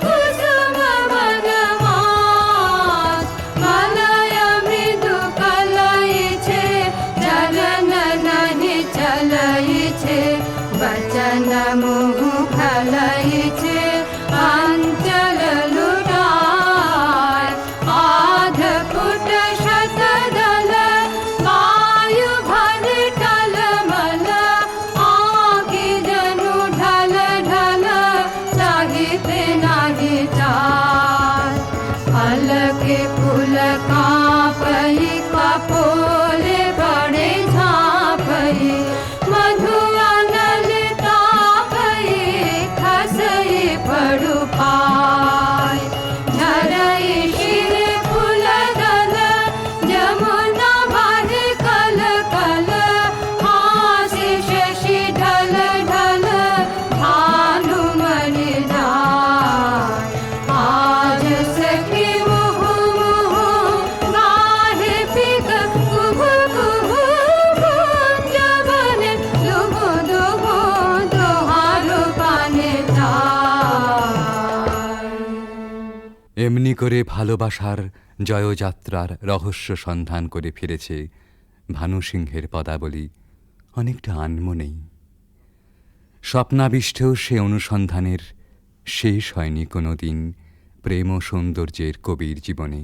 कुसुम मगमास मलय मृदु कलई छे चलन नहीं चलई छे वचन मुह खलई छे अंचल लुटाय आध फुट शतदल वायु भर टलमल आँखि जनु ढल ढल चाहिते नाही चाल अलके फूल कांपई कपोले बड़े झांपई मधु अनल तापई खसई पड़ु पाय झरई शिर फूल दल जमुना भर कल कल हासि शशि ढल ढल भानुमणि जाय आज सखी मुह मुह এমনি করে ভালোবাসার জয়যাত্রার রহস্য সন্ধান করে ফিরেছে ভানু সিংহের পদাবলী অনেকটা আনমনেই। স্বপ্নাবিষ্টেও সে অনুসন্ধানের শেষ হয়নি কোনো দিন প্রেম ও সৌন্দর্যের কবির জীবনে।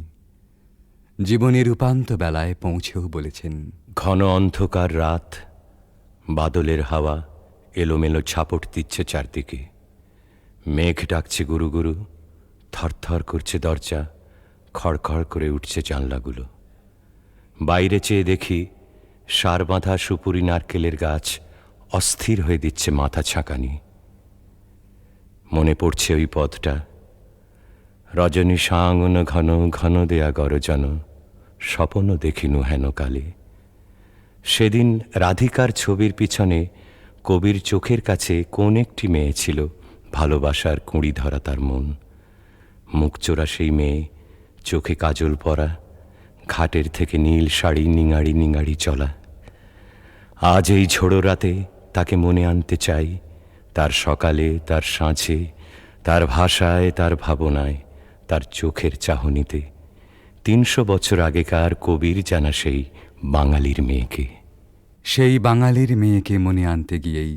জীবনের উপান্ত বেলায় পৌঁছেও বলেছেন, ঘন অন্ধকার রাত, বাদলের হাওয়া এলোমেলো ছাপট দিচ্ছে চারদিকে, মেঘ ডাকছে গুরু গুরু, থরথর করছে দরজা, খড়খড় করে উঠছে জানলাগুলো। বাইরে চেয়ে দেখি সার বাঁধা সুপুরি নারকেলের গাছ অস্থির হয়ে দিচ্ছে মাথা ছাঁকানি। মনে পড়ছে ওই পথটা, রজনী সাঙ্গন ঘন ঘন দেয়া গরজন, স্বপন দেখিনু হেন কালে। সেদিন রাধিকার ছবির পিছনে কবির চোখের কাছে কোন একটি মেয়ে ছিল, ভালোবাসার কুঁড়ি ধরা তার মন। মুখচোরা সেই মেয়ে, চোখে কাজল পরা, ঘাটের থেকে নীল শাড়ি নিঙাড়ি নিঙাড়ি চলা। আজ এই ঝোড়ো রাতে তাকে মনে আনতে চাই, তার সকালে, তার সাঁঝে, তার ভাষায়, তার ভাবনায়, তার চোখের চাহনিতে। ৩০০ বছর আগেকার কবির জানা সেই বাঙালির মেয়েকে। সেই বাঙালির মেয়েকে মনে আনতে গিয়েই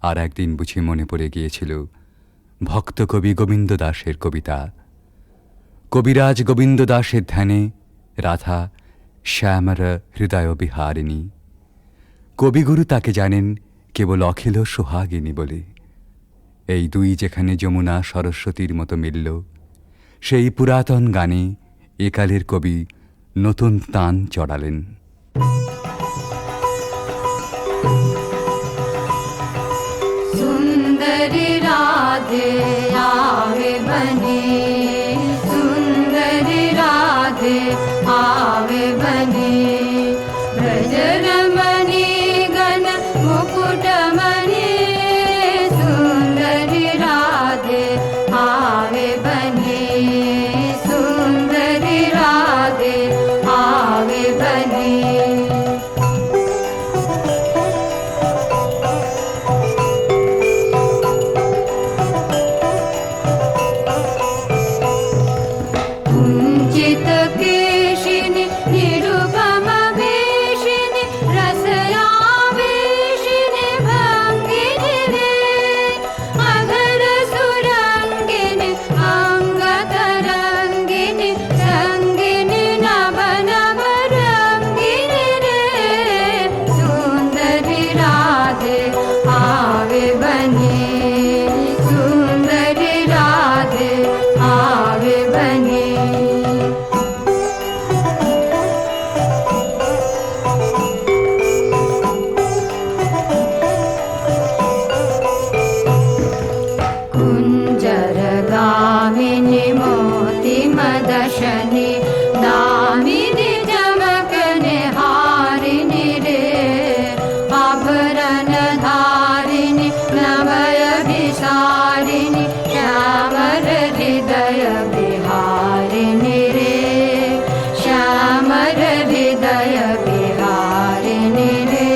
আর একদিন বুঝি মনে পড়ে গিয়েছিল ভক্ত কবি গোবিন্দ দাসের কবিতা। কবিরাজ গোবিন্দ দাসের ধ্যানে রাধা শ্যামর হৃদয় বিহারিণী। কবিগুরু তাকে জানেন কেবল অখিল সোহাগিনী বলে। এই দুই যেখানে যমুনা সরস্বতীর মতো মিলল, সেই পুরাতন গানে একালের কবি নতুন তান চড়ালেন। सुंदरी राधे आवे बने, सुंदरी राधे आवे बने, ब्रजरमणि गण मुकुटमणि, सुंदरी राधे आवे बने, सुंदरी राधे आवे बने। कुञ्चित केशिनि निरुपम वेशिनि रसयावेशिनि भङ्गिनि रे, अधर सुरङ्गिनि अङ्गतरङ्गिनि रङ्गिनि नव नव रङ्गिनि रे, सुन्दरि राधे आवे बने, सुन्दरि राधे आवे बने। कुञ्जरगामिनि मोतिमदशनि दामिनि चमकनि हारिणि रे, आभरणधारिणि नभयभिसारिणि श्यामर हृदय विहारिणि रे, श्यामर हृदय विहारिणि रे,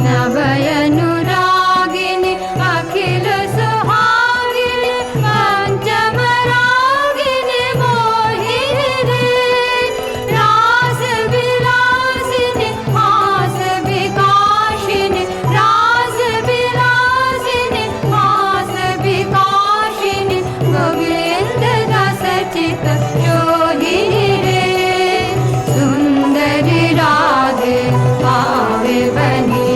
नभयनुरागिनि अखिल सुहागिनि पञ्चमरागिनि मोहिनि रे, रास विलासिनि हास विकाशिनि, रास विलासिनि हास विकाशिनि, गोविन्द दास चित जोहिनि रे, सुन्दरि राधे आवे बने,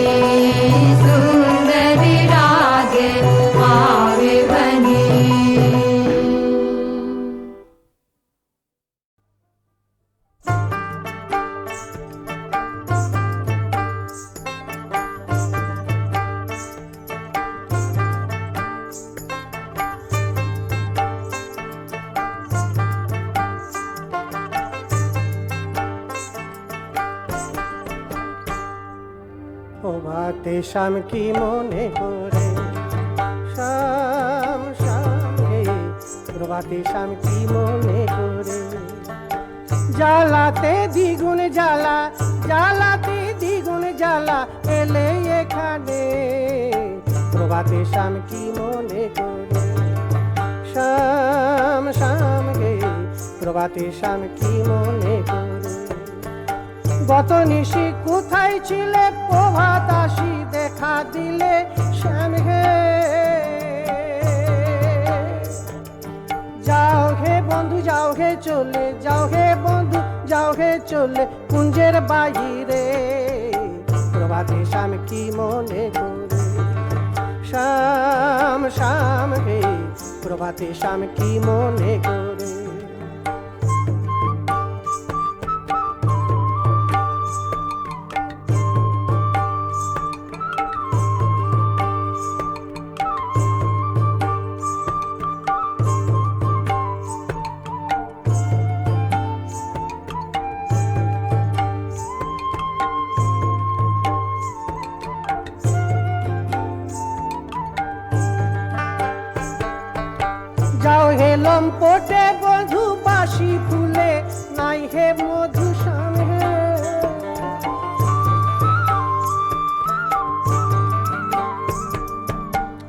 सुन्दरि राधे आवे बने। প্রভাতে শ্যাম কি মনে করে, শ্যাম শ্যাম হে, প্রভাতে শ্যাম কি মনে করে, জ্বালাতে দ্বিগুণ জ্বালা, জ্বালাতে দ্বিগুণ জ্বালা, এলে এখানে প্রভাতে শ্যাম কি মনে করে, শ্যাম শ্যাম গে প্রভাতে শ্যাম কি মনে করে। গত নিশি কোথায় ছিলে প্রভাত আসি দেখা দিলে শ্যাম হে। যাও হে বন্ধু যাও হে চলে, যাও হে বন্ধু যাও হে চলে কুঞ্জের বাহিরে প্রভাতে শ্যাম কি মনে করে। শ্যাম শ্যাম হে প্রভাতে শ্যাম কি মনে করে। যাও হে লম্পটে বধু বাসি ফুলে নাই হে মধু শ্যাম হে।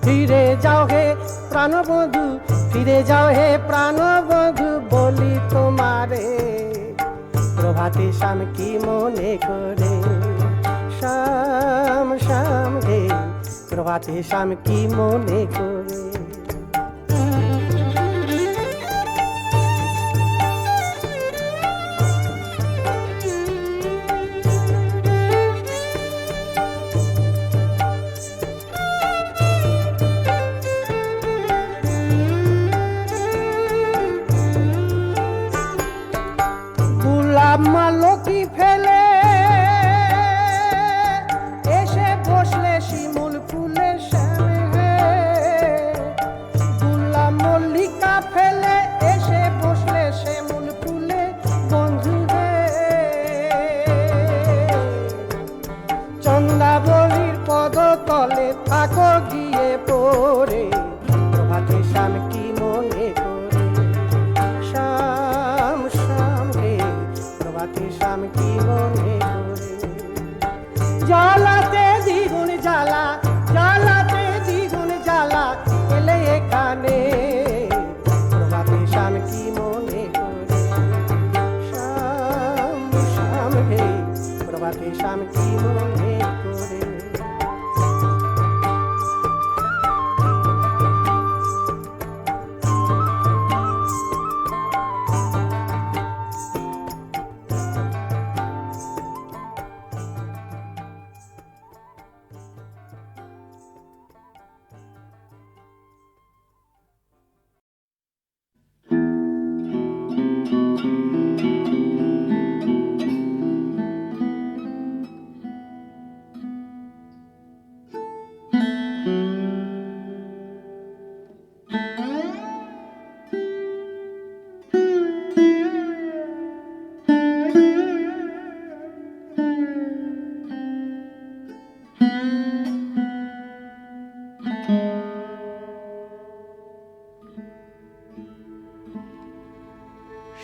ফিরে যাও হে প্রাণবধূ ফিরে যাও হে প্রাণবধূ বলি তোমারে প্রভাতে শ্যাম কি মনে করে। শ্যাম শ্যাম হে প্রভাতে শ্যাম কি মনে করে। মালতী ফেলে এসে বসলে শিমুল ফুলে শ্যাম হে। গুলাম মল্লিকা ফেলে এসে বসলে শিমুল ফুলে বন্ধু হে। চন্দাবলীর পদ তলে থাকো গিয়ে পড়ে প্রভাতে শ্যাম কি মনে করে। শ্যাম শ্যাম হে প্রভাতে শ্যাম কি মনে করে। জ্বালাতে দ্বিগুণ জ্বালা জ্বালাতে দ্বিগুণ জ্বালা এলে এখানে প্রভাতে শ্যাম কি মনে করে। শ্যাম শ্যাম হে প্রভাতে শ্যাম কি মনে করে।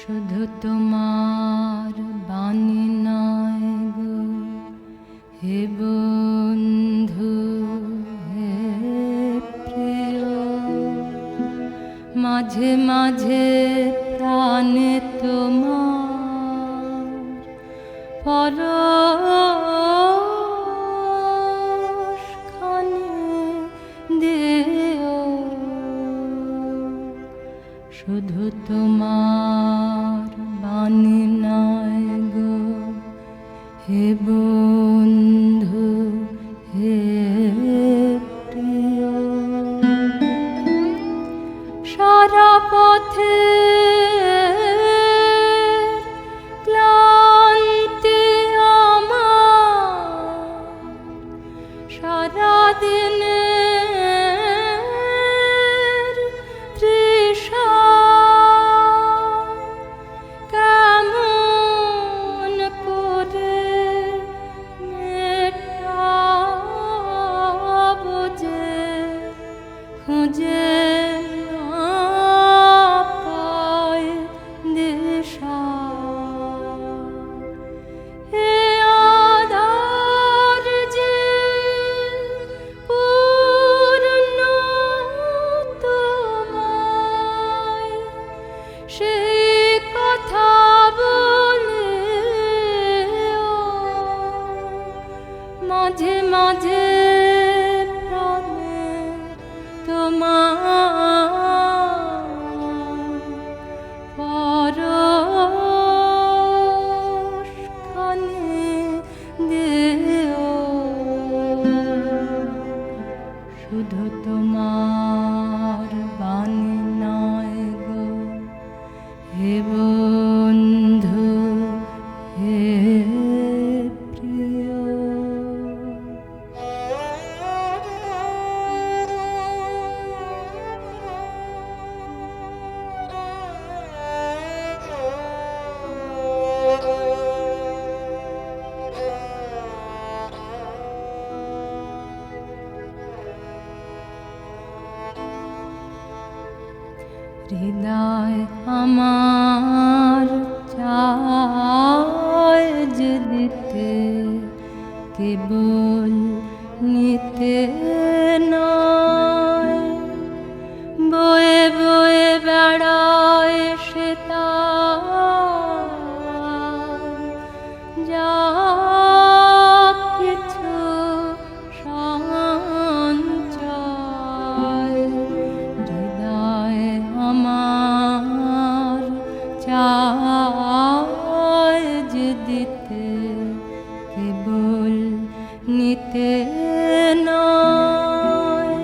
শুধু তোমার বাণী নয় গো হে বন্ধু হে প্রিয়। মাঝে মাঝে প্রাণে তোমার পরশখানি দিও। শুধু তোমার বাণী নয় গো হে বন্ধু হে প্রিয়। সারা পথে ক্লান্তি আমার সারা দিনের তৃষা পরশখানি দিও, শুধু তোমার বাণী নয় গো হে বন্ধু হে প্রিয়। হৃদয় আমার চায় যে দিতে, কেবল নিতে নয়, বয়ে বয়ে বেড়ায় সে তার যা কিছু সঞ্চয়। হৃদয় আমার চায় যে দিতে, কেবল নিতে নয়,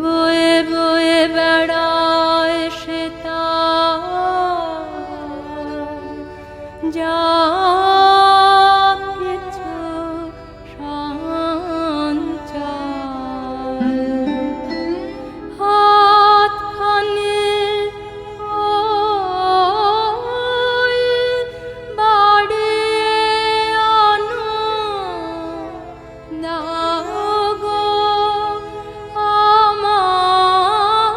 বয়ে বয়ে বেড়ায় সে তার যা কিছু সঞ্চয়। হাতখানি ওই বাড়িয়ে আনো, দাও গো আমার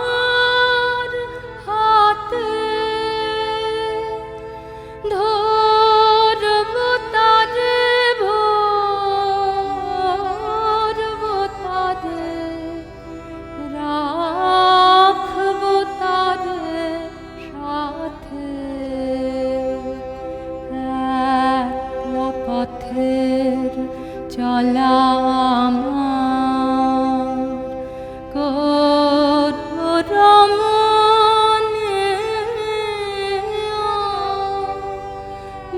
হাতে, ধরবো তারে ভরবো তারে, রাখবো তারে সাথে। একলা পথের চলা আমার, করবো রমণে,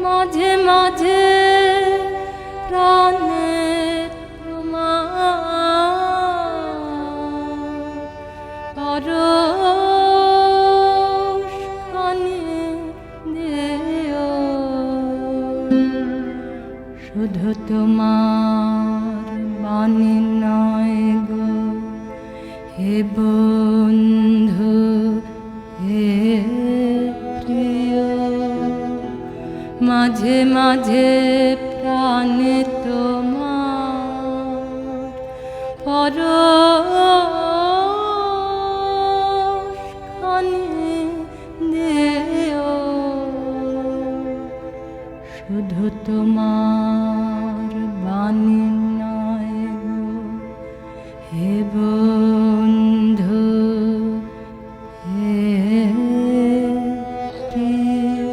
মাঝে মাঝে প্রাণে তোমার পরশখানি দিও, শুধু তোমার বাণী নয় গো হে বন্ধু হে প্রিয়। মাঝে মাঝে প্রাণে তোমার পরশখানি দিও, শুধু তোমার বাণী নয় গো হে বন্ধু হে প্রিয়।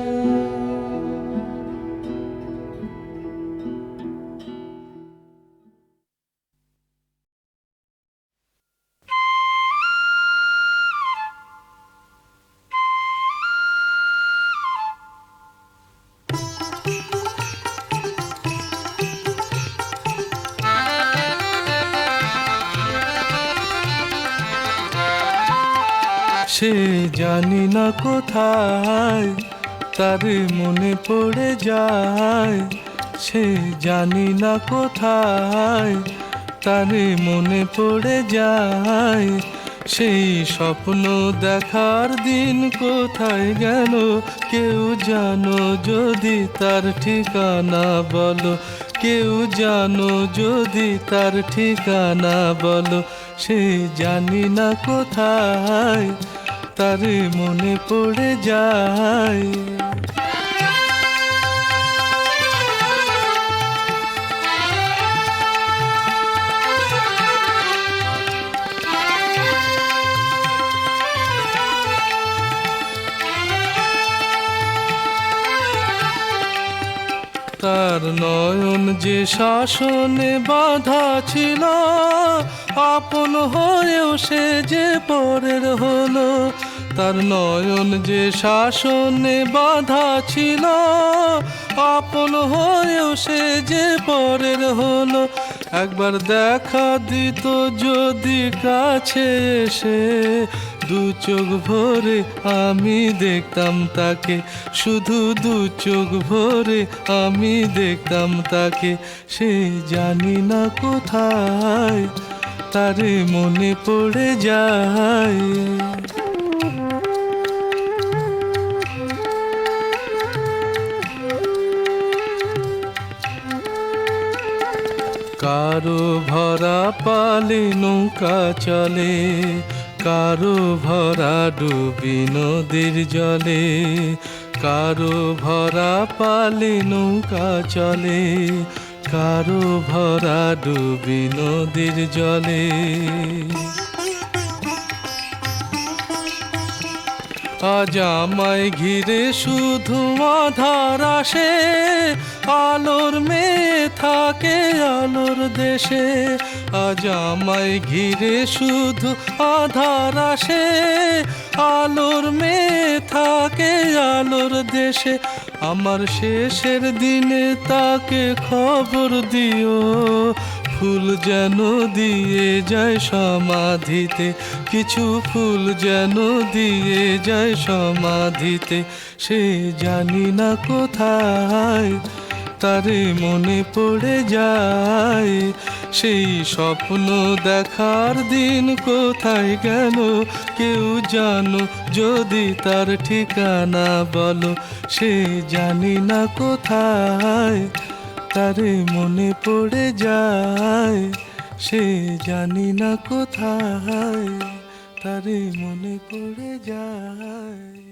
সে জানি না কোথায় তার মনে পড়ে যায়, সে জানি না কোথায় তার মনে পড়ে যায়। সেই স্বপ্ন দেখার দিন কোথায় গেল কেউ জানো যদি তার ঠিকানা বলো, কেউ জানো যদি তার ঠিকানা বলো। সে জানি না কোথায় তার মনে পড়ে যায়। তার নয়ন যে শাসনে বাঁধা ছিল, আপন হয়েও সে যে পরের হলো। তার নয়ন যে শাসনে বাধা ছিল, আপন হয়েও সে যে পরের হলো। একবার দেখা দিত যদি কাছে এসে, দু চোখ ভরে আমি দেখতাম তাকে, শুধু দু চোখ ভরে আমি দেখতাম তাকে। সে জানি না কোথায়, তারে মনে পড়ে যায়। কারো ভরা পালে নৌকা চলে, কারো ভরা ডুবি নদীর জলে। কারো ভরা পালে নৌকা চলে, কারো ভরা ডুবি নদীর জলে। আজ আমায় ঘিরে শুধু আধার আসে, আলোর মেয়ে থাকে আলোর দেশে। আজ আমায় ঘিরে শুধু আধার আসে, আলোর মেয়ে থাকে আলোর দেশে। আমার শেষের দিনে তাকে খবর দিও, ফুল যেন দিয়ে যায় সমাধিতে, কিছু ফুল যেন দিয়ে যায় সমাধিতে। সে জানি না কোথায়, তারে মনে পড়ে যায়। সেই স্বপ্ন দেখার দিন কোথায় গেল, কেউ জানো যদি তার ঠিকানা বলো। সে জানি না কোথায়, তারে মনে পড়ে যায়। সে জানি না কোথায়, তারে মনে পড়ে যায়।